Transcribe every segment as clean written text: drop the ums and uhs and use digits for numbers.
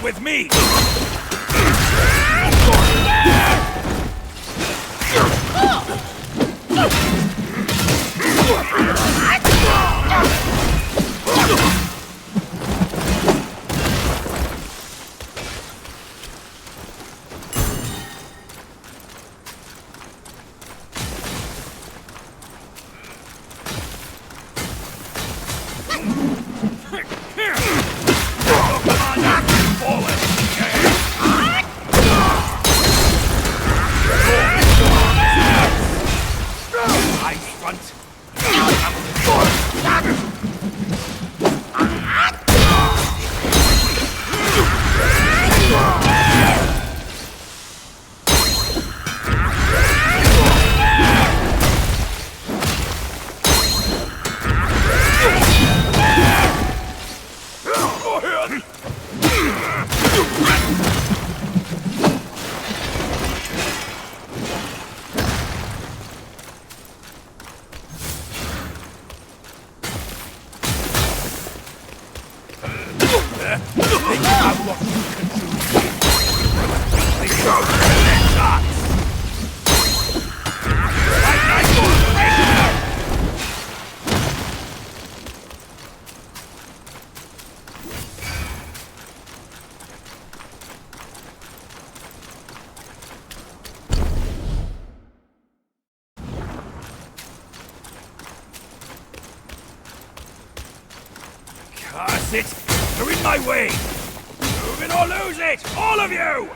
with me! Curse it! You're in my way! Move it or lose it! All of you!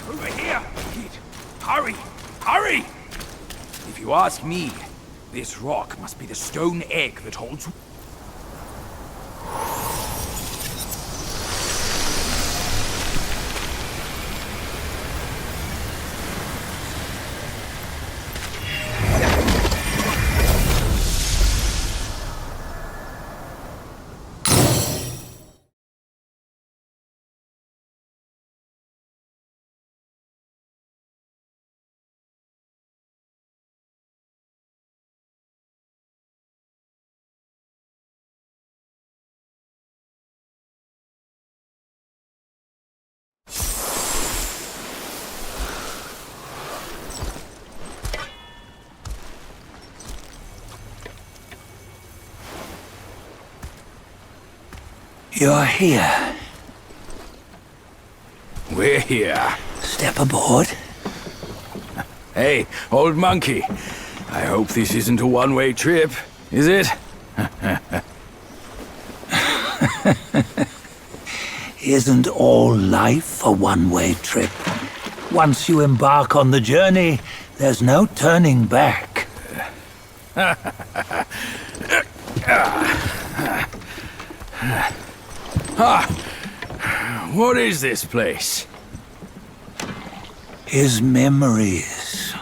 Over here, kid. Hurry! Hurry! If you ask me, this rock must be the stone egg that holds... You're here. We're here. Step aboard. Hey, old monkey. I hope this isn't a one-way trip, is it? Isn't all life a one-way trip? Once you embark on the journey, there's no turning back. What is this place? His memories.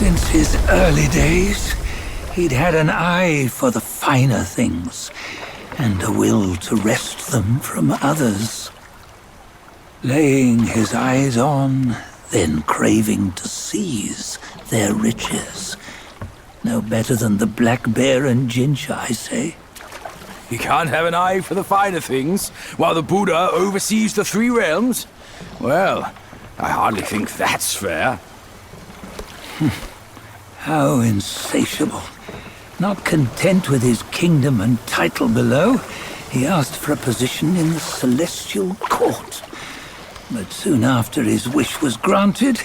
Since his early days, he'd had an eye for the finer things, and a will to wrest them from others. Laying his eyes on, then craving to seize their riches. No better than the black bear and ginger, I say. You can't have an eye for the finer things, while the Buddha oversees the three realms? Well, I hardly think that's fair. How insatiable. Not content with his kingdom and title below, he asked for a position in the celestial court. But soon after his wish was granted,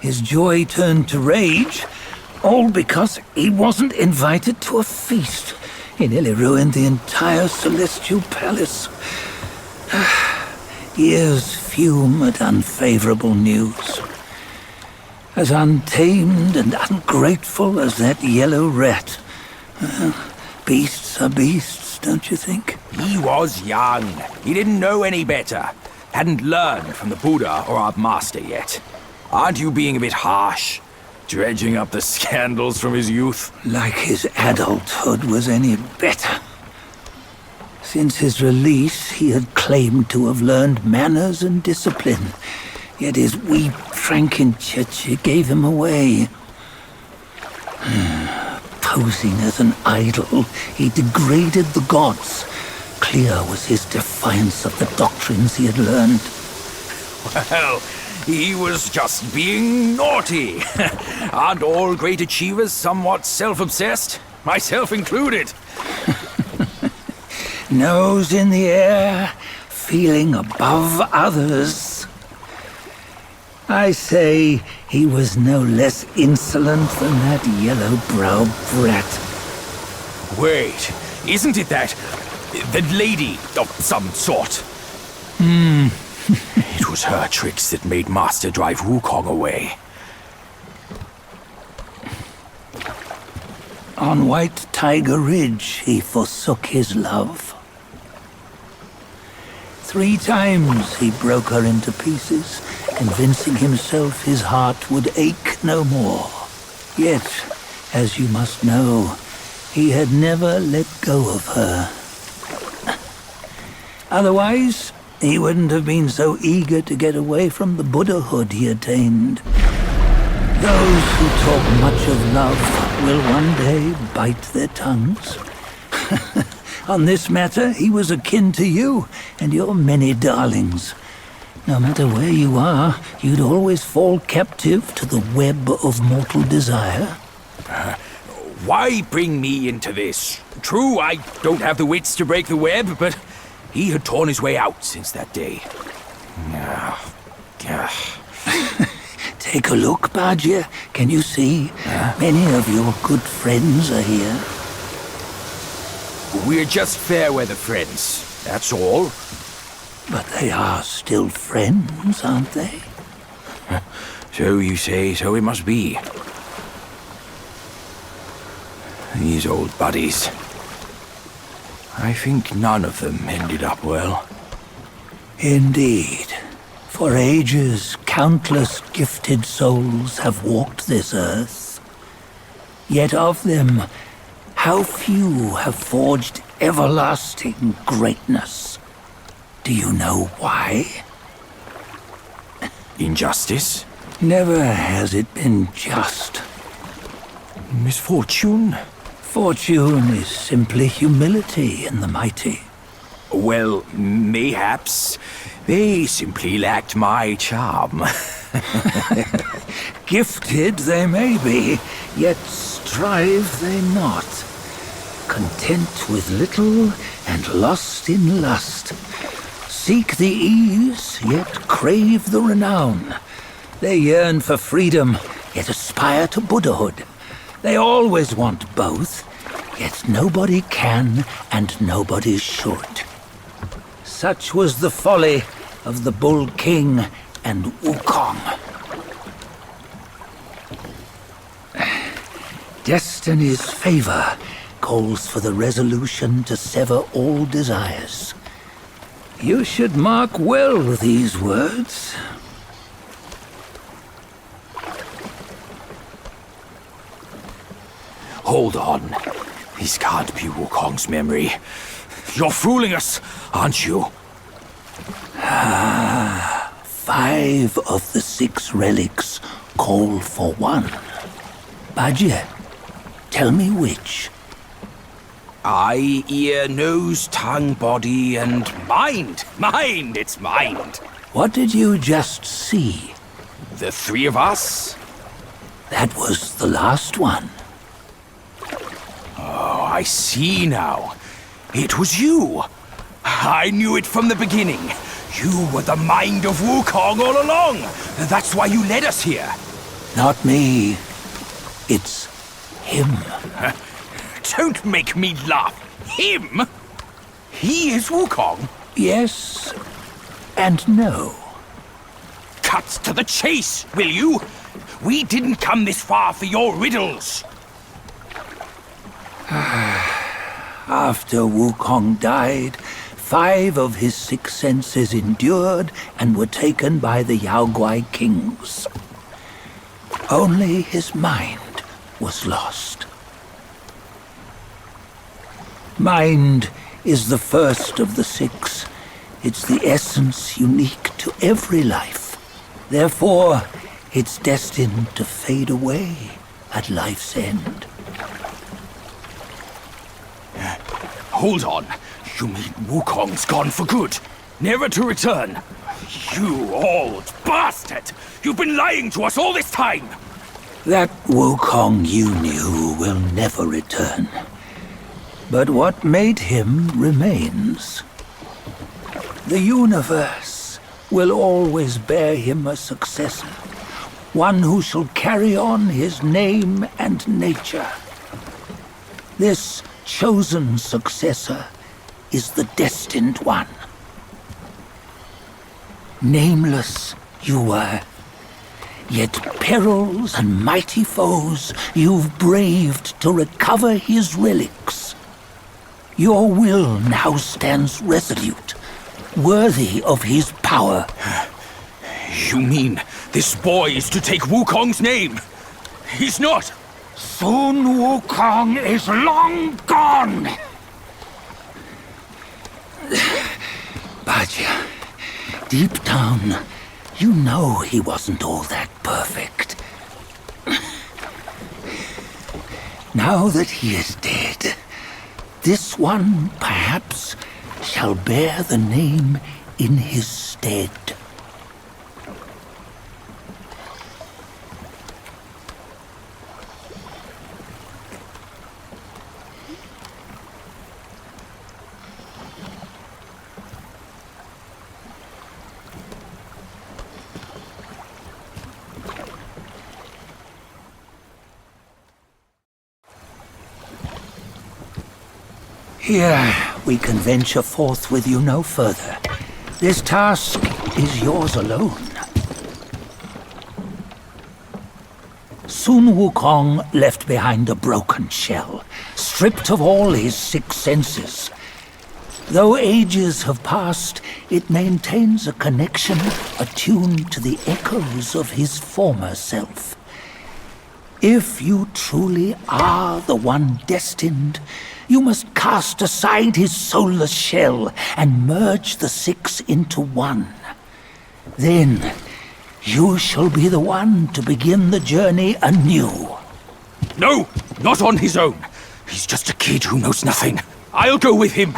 his joy turned to rage, all because he wasn't invited to a feast. It nearly ruined the entire celestial palace. Years fume at unfavorable news. As untamed and ungrateful as that yellow rat. Beasts are beasts, don't you think? He was young. He didn't know any better. Hadn't learned from the Buddha or our master yet. Aren't you being a bit harsh? Dredging up the scandals from his youth? Like his adulthood was any better. Since his release, he had claimed to have learned manners and discipline. Yet his weak Frankenchurch gave him away. Posing as an idol, he degraded the gods. Clear was his defiance of the doctrines he had learned. Well, he was just being naughty. Aren't all great achievers somewhat self-obsessed? Myself included. Nose in the air, feeling above others. I say he was no less insolent than that yellow-browed brat. Wait, isn't it that lady of some sort? It was her tricks that made Master drive Wukong away. On White Tiger Ridge, he forsook his love. 3 times he broke her into pieces, convincing himself his heart would ache no more. Yet, as you must know, he had never let go of her. Otherwise, he wouldn't have been so eager to get away from the Buddhahood he attained. Those who talk much of love will one day bite their tongues. On this matter, he was akin to you and your many darlings. No matter where you are, you'd always fall captive to the web of mortal desire. Why bring me into this? True, I don't have the wits to break the web, but he had torn his way out since that day. Take a look, Bajie. Can you see? Many of your good friends are here. We're just fair weather friends, that's all. But they are still friends, aren't they? So you say, so it must be. These old buddies. I think none of them ended up well. Indeed. For ages, countless gifted souls have walked this earth. Yet of them, how few have forged everlasting greatness? Do you know why? Injustice? Never has it been just. Misfortune? Fortune is simply humility in the mighty. Well, mayhaps they simply lacked my charm. Gifted they may be, yet strive they not. Content with little and lost in lust. Seek the ease, yet crave the renown. They yearn for freedom, yet aspire to Buddhahood. They always want both, yet nobody can and nobody should. Such was the folly of the Bull King and Wukong. Destiny's favor calls for the resolution to sever all desires. You should mark well these words. Hold on. This can't be Wukong's memory. You're fooling us, aren't you? 5 of the 6 relics call for one. Bajie, tell me which. Eye, ear, nose, tongue, body, and mind. Mind, it's mind. What did you just see? The 3 of us? That was the last one. Oh, I see now. It was you. I knew it from the beginning. You were the mind of Wukong all along. That's why you led us here. Not me. It's him. Don't make me laugh. Him? He is Wukong? Yes and no. Cut to the chase, will you? We didn't come this far for your riddles. After Wukong died, 5 of his 6 senses endured and were taken by the Yaoguai kings. Only his mind was lost. Mind is the first of the 6. It's the essence unique to every life. Therefore, it's destined to fade away at life's end. Hold on. You mean Wukong's gone for good? Never to return? You old bastard! You've been lying to us all this time! That Wukong you knew will never return. But what made him remains. The universe will always bear him a successor, one who shall carry on his name and nature. This chosen successor is the destined one. Nameless you were, yet perils and mighty foes you've braved to recover his relics. Your will now stands resolute, worthy of his power. You mean this boy is to take Wukong's name? He's not! Sun Wukong is long gone! But deep down, you know he wasn't all that perfect. Now that he is dead, this one, perhaps, shall bear the name in his stead. Here, we can venture forth with you no further. This task is yours alone. Sun Wukong left behind a broken shell, stripped of all his 6 senses. Though ages have passed, it maintains a connection attuned to the echoes of his former self. If you truly are the one destined, you must cast aside his soulless shell and merge the 6 into one. Then you shall be the one to begin the journey anew. No, not on his own. He's just a kid who knows nothing. I'll go with him.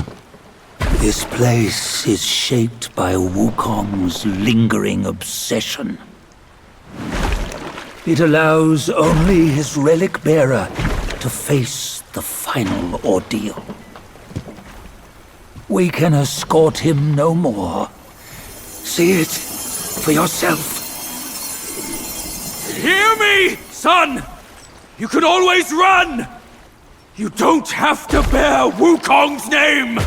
This place is shaped by Wukong's lingering obsession. It allows only his relic bearer to face the final ordeal. We can escort him no more. See it for yourself. Hear me, son! You can always run! You don't have to bear Wukong's name!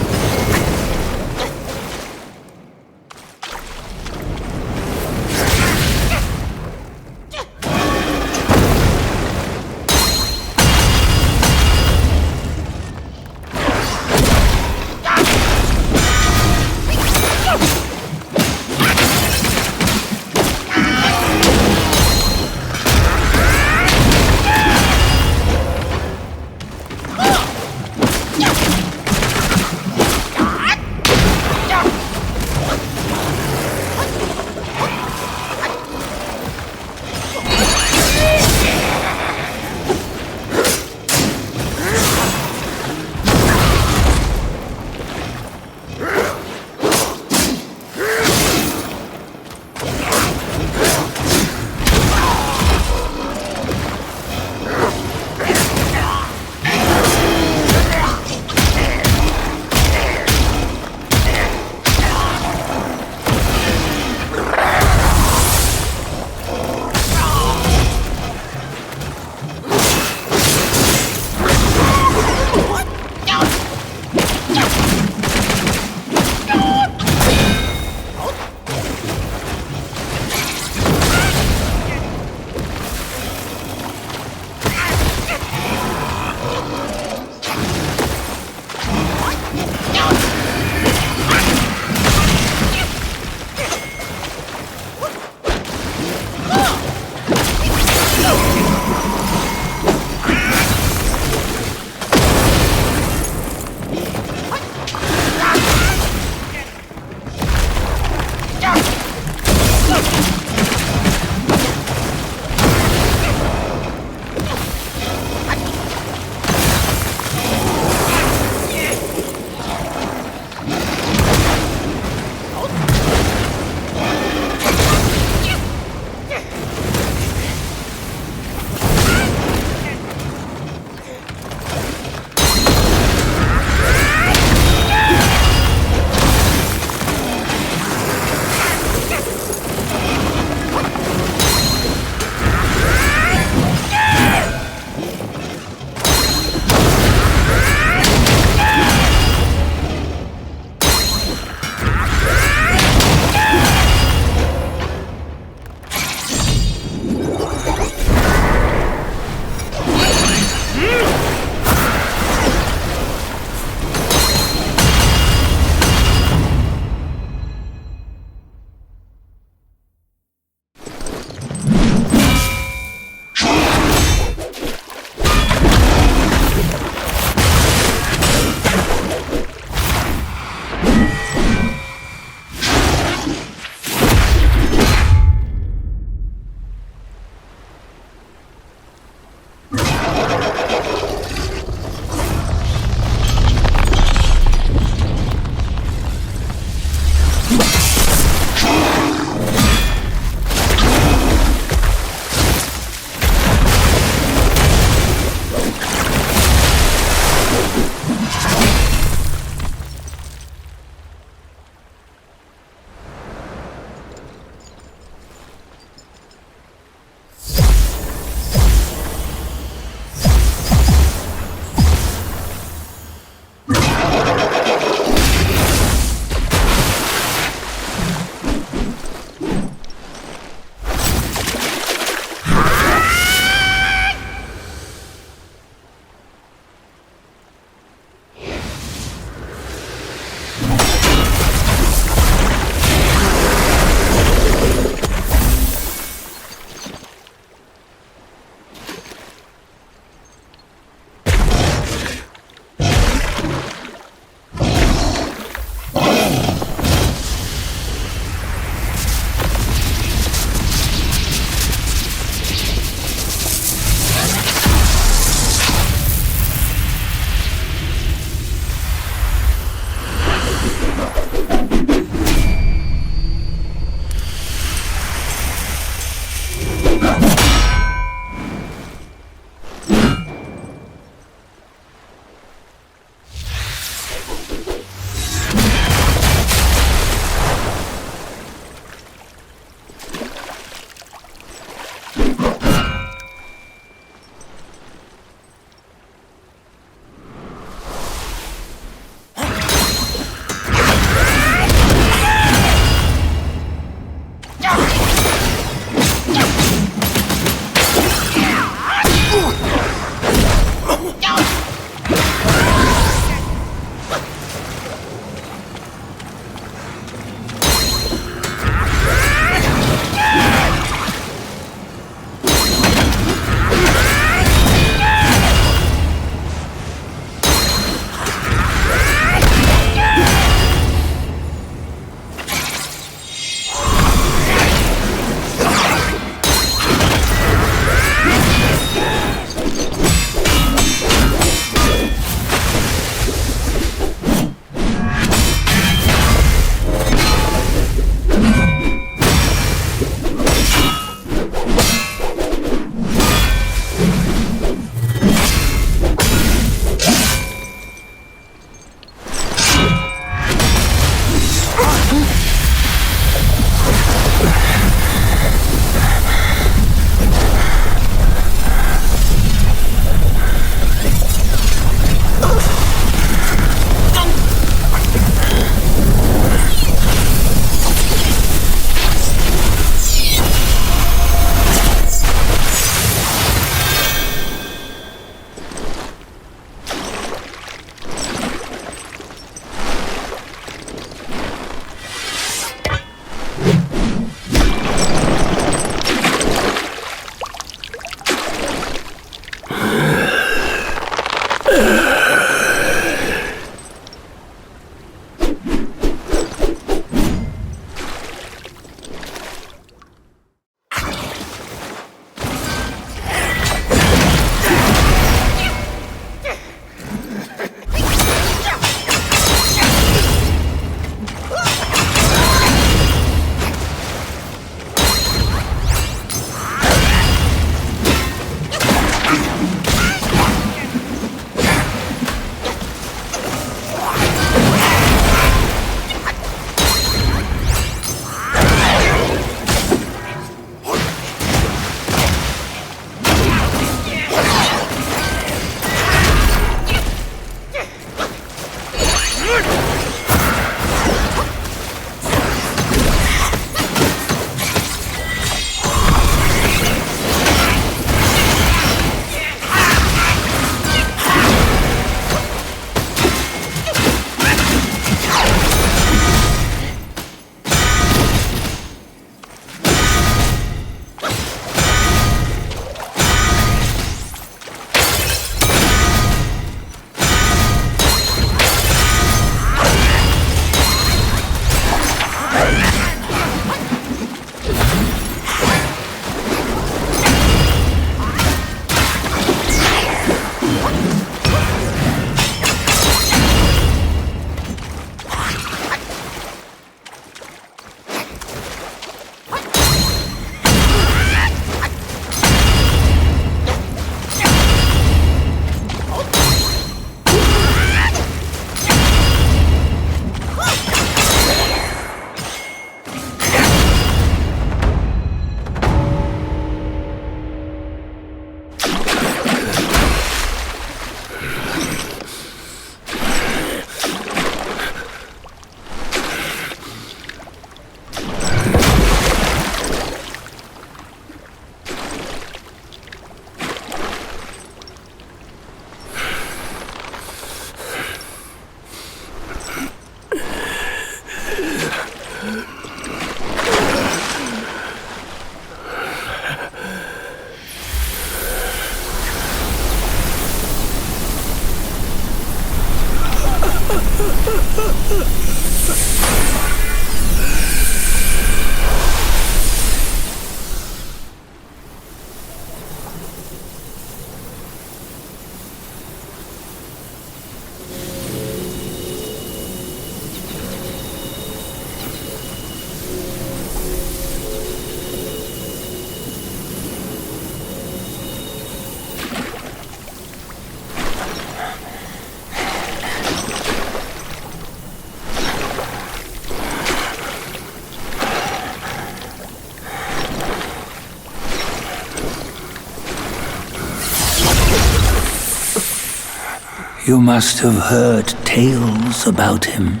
You must have heard tales about him.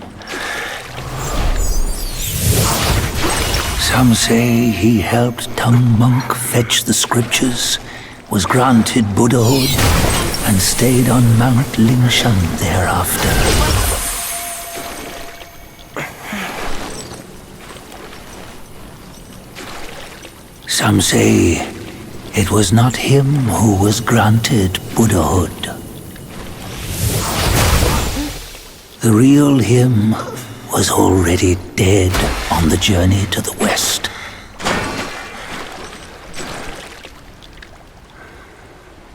Some say he helped Tung Monk fetch the scriptures, was granted Buddhahood, and stayed on Mount Lingshan thereafter. Some say it was not him who was granted Buddhahood. The real him was already dead on the journey to the west.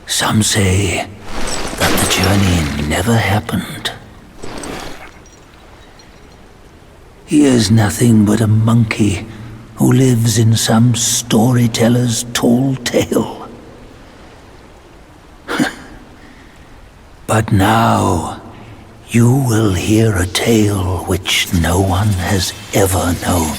Some say that the journey never happened. He is nothing but a monkey who lives in some storyteller's tall tale. But now, you will hear a tale which no one has ever known.